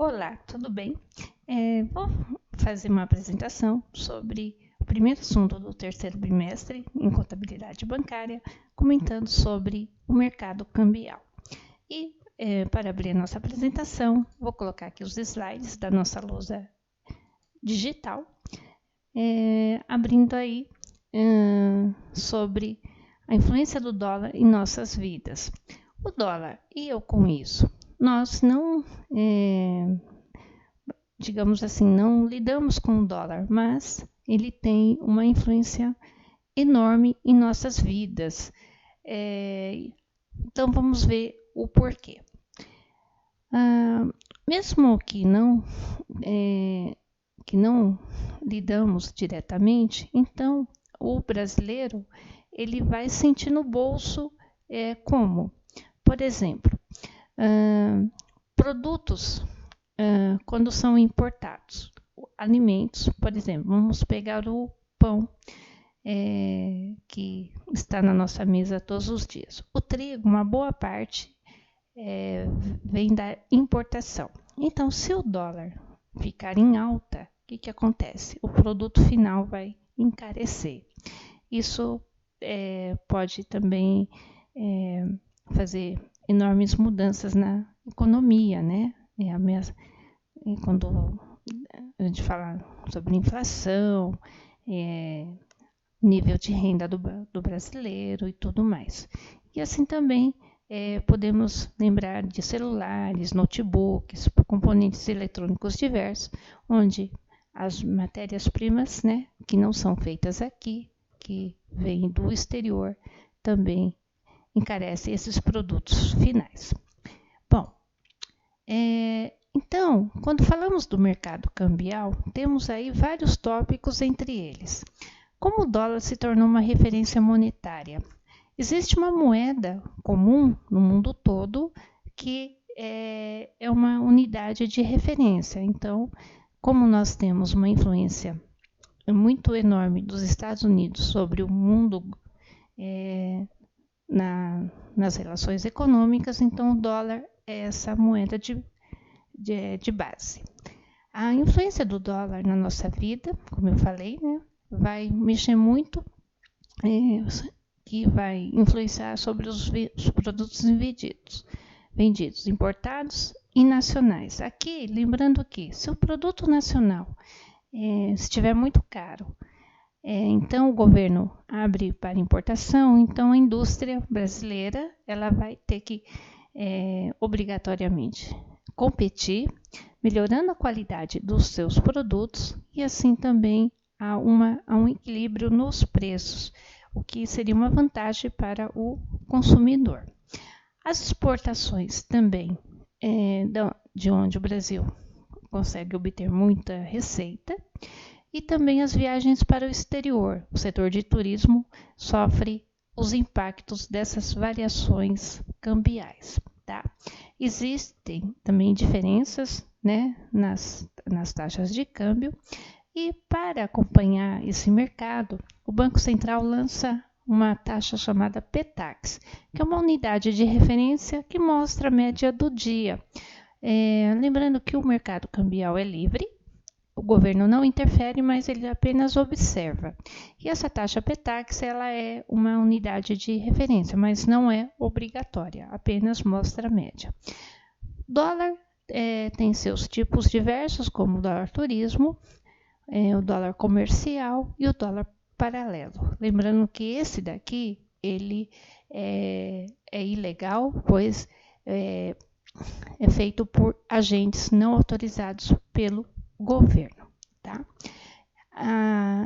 Olá, tudo bem? Vou fazer uma apresentação sobre o primeiro assunto do terceiro bimestre em contabilidade bancária, comentando sobre o mercado cambial. E para abrir a nossa apresentação, vou colocar aqui os slides da nossa lousa digital, abrindo aí sobre a influência do dólar em nossas vidas. O dólar, e eu com isso, nós não digamos assim, não lidamos com o dólar, mas ele tem uma influência enorme em nossas vidas. Então vamos ver o porquê. Mesmo que não lidamos diretamente, então o brasileiro ele vai sentir no bolso como, por exemplo, produtos quando são importados, alimentos, por exemplo, vamos pegar o pão que está na nossa mesa todos os dias. O trigo, uma boa parte vem da importação. Então, se o dólar ficar em alta, o que acontece? O produto final vai encarecer. Isso pode também fazer enormes mudanças na economia, né? Quando a gente fala sobre inflação, nível de renda do brasileiro e tudo mais. E assim também podemos lembrar de celulares, notebooks, componentes eletrônicos diversos, onde as matérias-primas, né, que não são feitas aqui, que vêm do exterior, também encarecem esses produtos finais. Bom, então, quando falamos do mercado cambial, temos aí vários tópicos entre eles. Como o dólar se tornou uma referência monetária? Existe uma moeda comum no mundo todo que é uma unidade de referência. Então, como nós temos uma influência muito enorme dos Estados Unidos sobre o mundo nas relações econômicas, então o dólar é essa moeda de base. A influência do dólar na nossa vida, como eu falei, né, vai mexer muito, que vai influenciar sobre os produtos vendidos, importados e nacionais. Aqui, lembrando que se o produto nacional estiver muito caro, então o governo abre para importação, então a indústria brasileira ela vai ter que obrigatoriamente competir, melhorando a qualidade dos seus produtos e assim também há um equilíbrio nos preços, o que seria uma vantagem para o consumidor. As exportações também, de onde o Brasil consegue obter muita receita, e também as viagens para o exterior. O setor de turismo sofre os impactos dessas variações cambiais. Tá? Existem também diferenças, né, nas taxas de câmbio e para acompanhar esse mercado, o Banco Central lança uma taxa chamada PTAX, que é uma unidade de referência que mostra a média do dia. Lembrando que o mercado cambial é livre, o governo não interfere, mas ele apenas observa. E essa taxa PTAX ela é uma unidade de referência, mas não é obrigatória, apenas mostra a média. O dólar tem seus tipos diversos, como o dólar turismo, o dólar comercial e o dólar paralelo. Lembrando que esse daqui ele é ilegal, pois é feito por agentes não autorizados pelo governo. Tá?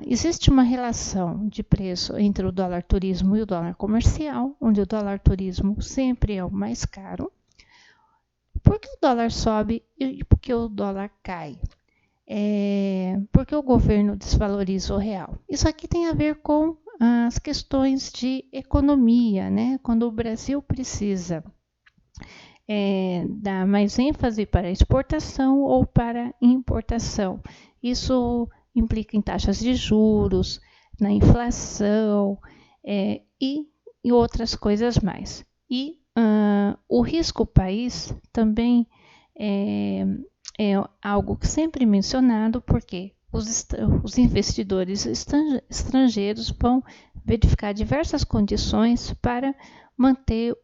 Existe uma relação de preço entre o dólar turismo e o dólar comercial, onde o dólar turismo sempre é o mais caro. Por que o dólar sobe e por que o dólar cai? Porque o governo desvaloriza o real. Isso aqui tem a ver com as questões de economia, né? Quando o Brasil precisa dar mais ênfase para a exportação ou para a importação. Isso implica em taxas de juros, na inflação e outras coisas mais. E o risco país também é algo que sempre é mencionado, porque os investidores estrangeiros vão verificar diversas condições para manter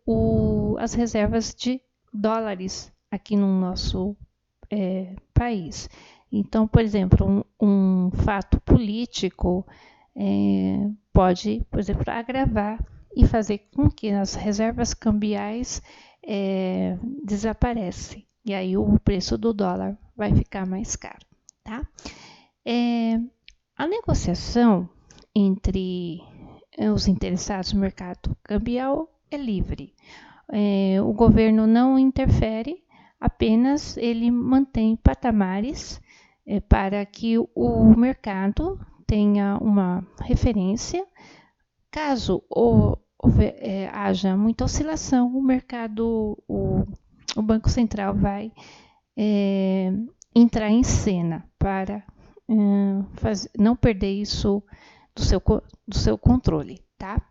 as reservas de dólares aqui no nosso país. Então, por exemplo, um fato político pode, por exemplo, agravar e fazer com que as reservas cambiais desaparecem. E aí o preço do dólar vai ficar mais caro, tá? A negociação entre os interessados no mercado cambial é livre. O governo não interfere, apenas ele mantém patamares para que o mercado tenha uma referência. Caso haja muita oscilação, o Banco Central vai entrar em cena para não perder isso do seu controle, tá?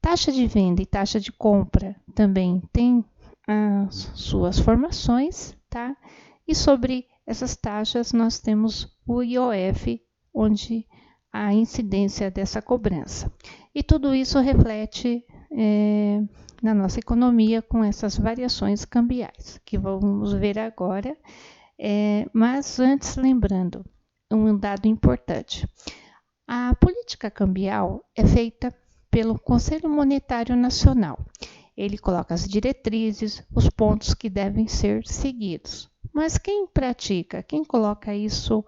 Taxa de venda e taxa de compra também tem as suas formações, tá? E sobre essas taxas nós temos o IOF, onde a incidência dessa cobrança. E tudo isso reflete na nossa economia com essas variações cambiais, que vamos ver agora. Mas antes, lembrando um dado importante. A política cambial é feita pelo Conselho Monetário Nacional. Ele coloca as diretrizes, os pontos que devem ser seguidos. Mas quem pratica, quem coloca isso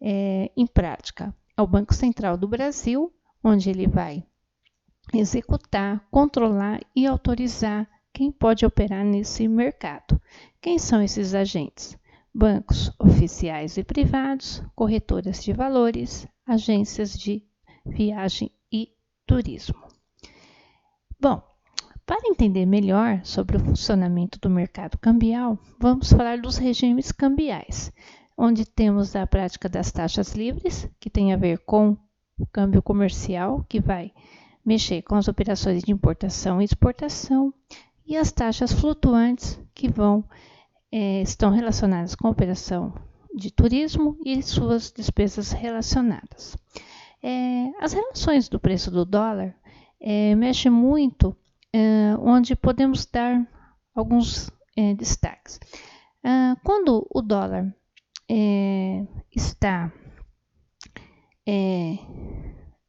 em prática? É o Banco Central do Brasil, onde ele vai executar, controlar e autorizar quem pode operar nesse mercado. Quem são esses agentes? Bancos oficiais e privados, corretoras de valores, agências de viagem e turismo. Bom, para entender melhor sobre o funcionamento do mercado cambial, vamos falar dos regimes cambiais, onde temos a prática das taxas livres, que tem a ver com o câmbio comercial, que vai mexer com as operações de importação e exportação, e as taxas flutuantes, que estão relacionadas com a operação de turismo e suas despesas relacionadas. As relações do preço do dólar mexem muito, onde podemos dar alguns destaques. Quando o dólar está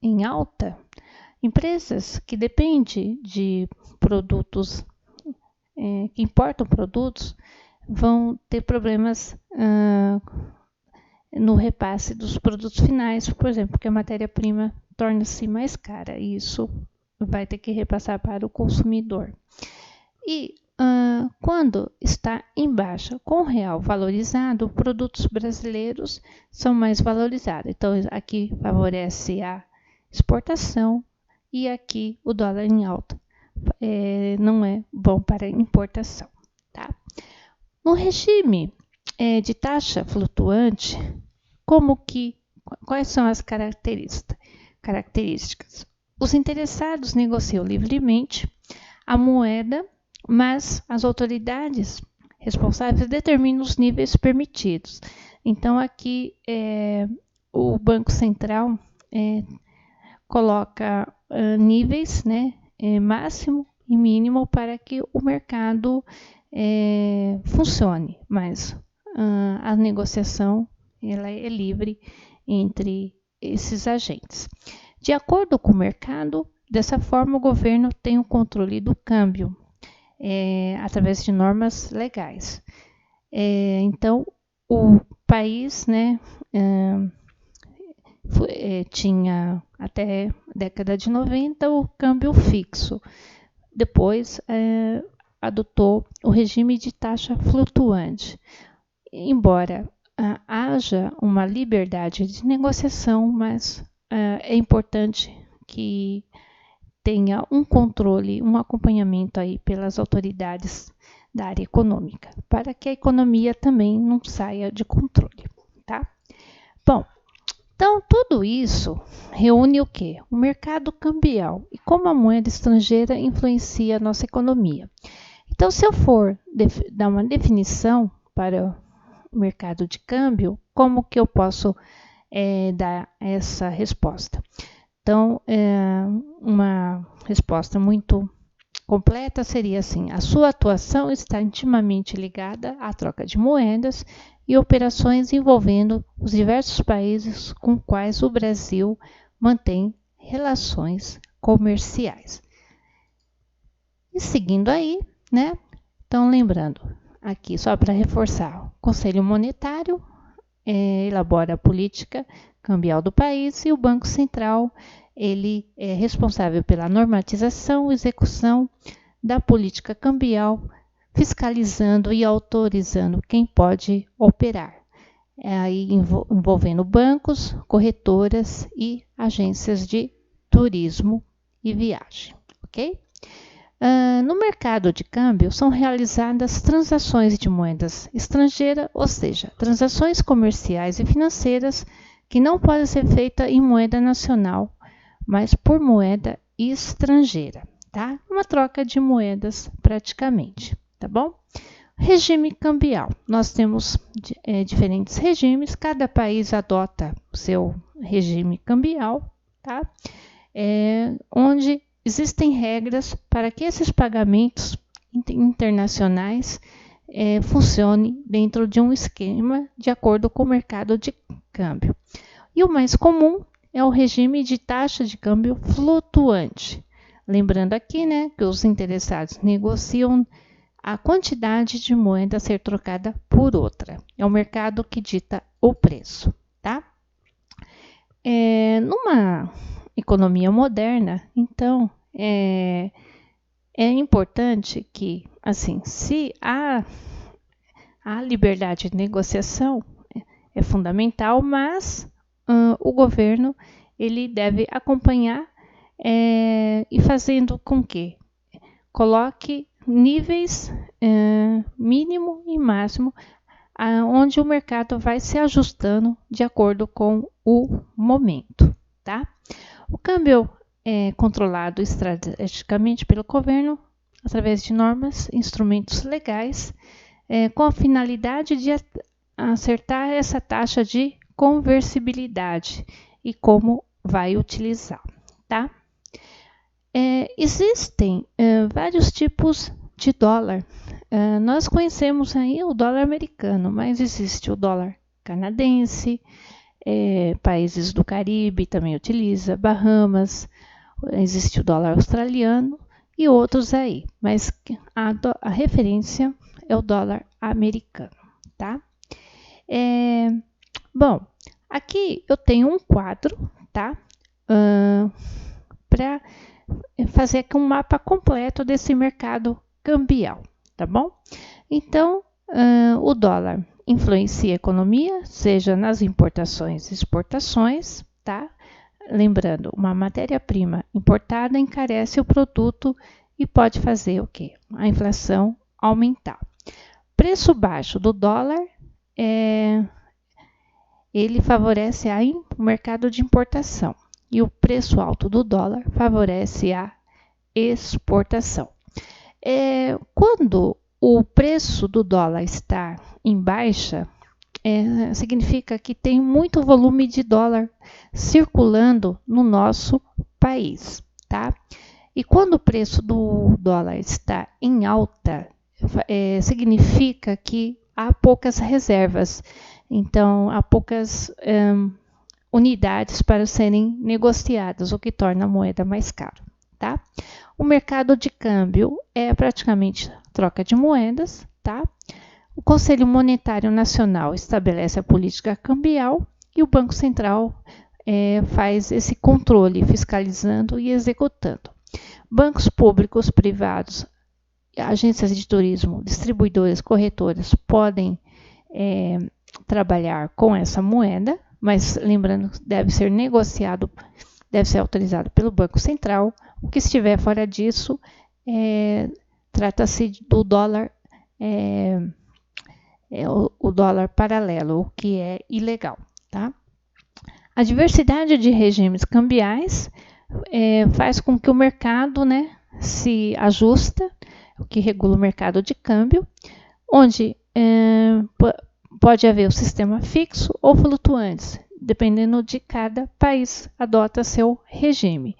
em alta, empresas que dependem de produtos, que importam produtos, vão ter problemas no repasse dos produtos finais, por exemplo, porque a matéria-prima torna-se mais cara e isso vai ter que repassar para o consumidor. E quando está em baixa, com o real valorizado, produtos brasileiros são mais valorizados. Então, aqui favorece a exportação e aqui o dólar em alta não é bom para importação, tá? No regime de taxa flutuante, quais são as características? Os interessados negociam livremente a moeda, mas as autoridades responsáveis determinam os níveis permitidos. Então, aqui o Banco Central coloca níveis, né, máximo e mínimo para que o mercado funcione, mas a negociação ela é livre entre esses agentes. De acordo com o mercado, dessa forma o governo tem o controle do câmbio através de normas legais. Então, o país, né, tinha até a década de 90 o câmbio fixo. Depois adotou o regime de taxa flutuante. Embora haja uma liberdade de negociação, mas é importante que tenha um controle, um acompanhamento aí pelas autoridades da área econômica, para que a economia também não saia de controle, tá? Bom, então tudo isso reúne o quê? O mercado cambial e como a moeda estrangeira influencia a nossa economia. Então, se eu for dar uma definição para mercado de câmbio, como que eu posso dar essa resposta? Então, uma resposta muito completa seria assim: a sua atuação está intimamente ligada à troca de moedas e operações envolvendo os diversos países com quais o Brasil mantém relações comerciais. E seguindo aí, né? Então, lembrando, aqui só para reforçar, o Conselho Monetário elabora a política cambial do país e o Banco Central ele é responsável pela normatização e execução da política cambial, fiscalizando e autorizando quem pode operar, aí envolvendo bancos, corretoras e agências de turismo e viagem, ok? No mercado de câmbio são realizadas transações de moedas estrangeira, ou seja, transações comerciais e financeiras que não podem ser feitas em moeda nacional, mas por moeda estrangeira, tá? Uma troca de moedas praticamente, tá bom? Regime cambial. Nós temos diferentes regimes, cada país adota o seu regime cambial, tá? Onde existem regras para que esses pagamentos internacionais funcionem dentro de um esquema de acordo com o mercado de câmbio. E o mais comum é o regime de taxa de câmbio flutuante. Lembrando aqui, né, que os interessados negociam a quantidade de moeda a ser trocada por outra. É o mercado que dita o preço, tá? Numa economia moderna, então, é importante que, assim, se a liberdade de negociação é fundamental, mas o governo ele deve acompanhar e fazendo com que coloque níveis mínimo e máximo onde o mercado vai se ajustando de acordo com o momento, tá? O câmbio é controlado estrategicamente pelo governo através de normas, instrumentos legais, com a finalidade de acertar essa taxa de conversibilidade e como vai utilizar, tá? Existem vários tipos de dólar. Nós conhecemos aí o dólar americano, mas existe o dólar canadense, países do Caribe também utiliza, Bahamas, existe o dólar australiano e outros aí, mas a referência é o dólar americano, tá? Bom, aqui eu tenho um quadro, tá? Para fazer aqui um mapa completo desse mercado cambial, tá bom? Então, o dólar influencia a economia, seja nas importações e exportações, tá? Lembrando, uma matéria-prima importada encarece o produto e pode fazer o quê? A inflação aumentar. Preço baixo do dólar, ele favorece o mercado de importação e o preço alto do dólar favorece a exportação. Quando o preço do dólar está em baixa, significa que tem muito volume de dólar circulando no nosso país, tá? E quando o preço do dólar está em alta, significa que há poucas reservas, então há poucas unidades para serem negociadas, o que torna a moeda mais cara, tá? O mercado de câmbio é praticamente troca de moedas, tá? O Conselho Monetário Nacional estabelece a política cambial e o Banco Central faz esse controle, fiscalizando e executando. Bancos públicos, privados, agências de turismo, distribuidores, corretoras podem trabalhar com essa moeda, mas lembrando que deve ser negociado, deve ser autorizado pelo Banco Central. O que estiver fora disso, trata-se do dólar, o dólar paralelo, o que é ilegal, tá? A diversidade de regimes cambiais faz com que o mercado, né, se ajusta, o que regula o mercado de câmbio, onde pode haver o sistema fixo ou flutuantes, dependendo de cada país adota seu regime.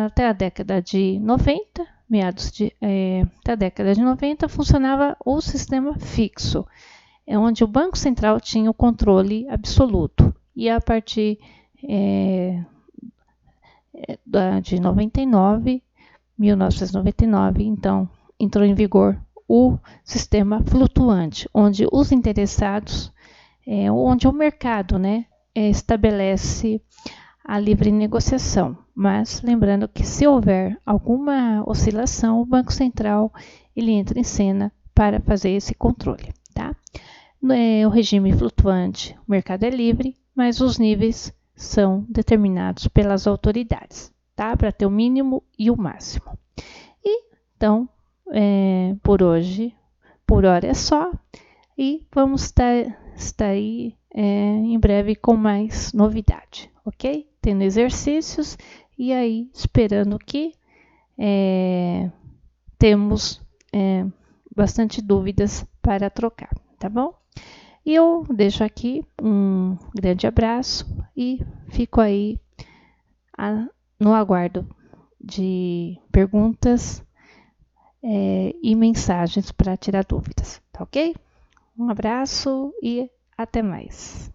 Até a década de 90, até a década de 90, funcionava o sistema fixo, onde o Banco Central tinha o controle absoluto. E a partir de 1999, então, entrou em vigor o sistema flutuante, onde os interessados, onde o mercado, né, estabelece a livre negociação. Mas lembrando que se houver alguma oscilação, o Banco Central ele entra em cena para fazer esse controle. Tá? O regime flutuante, o mercado é livre, mas os níveis são determinados pelas autoridades, tá? Para ter o mínimo e o máximo. E então, por hoje, por hora é só, e vamos estar aí em breve com mais novidade, ok? Tendo exercícios e aí esperando que temos bastante dúvidas para trocar, tá bom? E eu deixo aqui um grande abraço e fico aí no aguardo de perguntas e mensagens para tirar dúvidas, tá ok? Um abraço e até mais.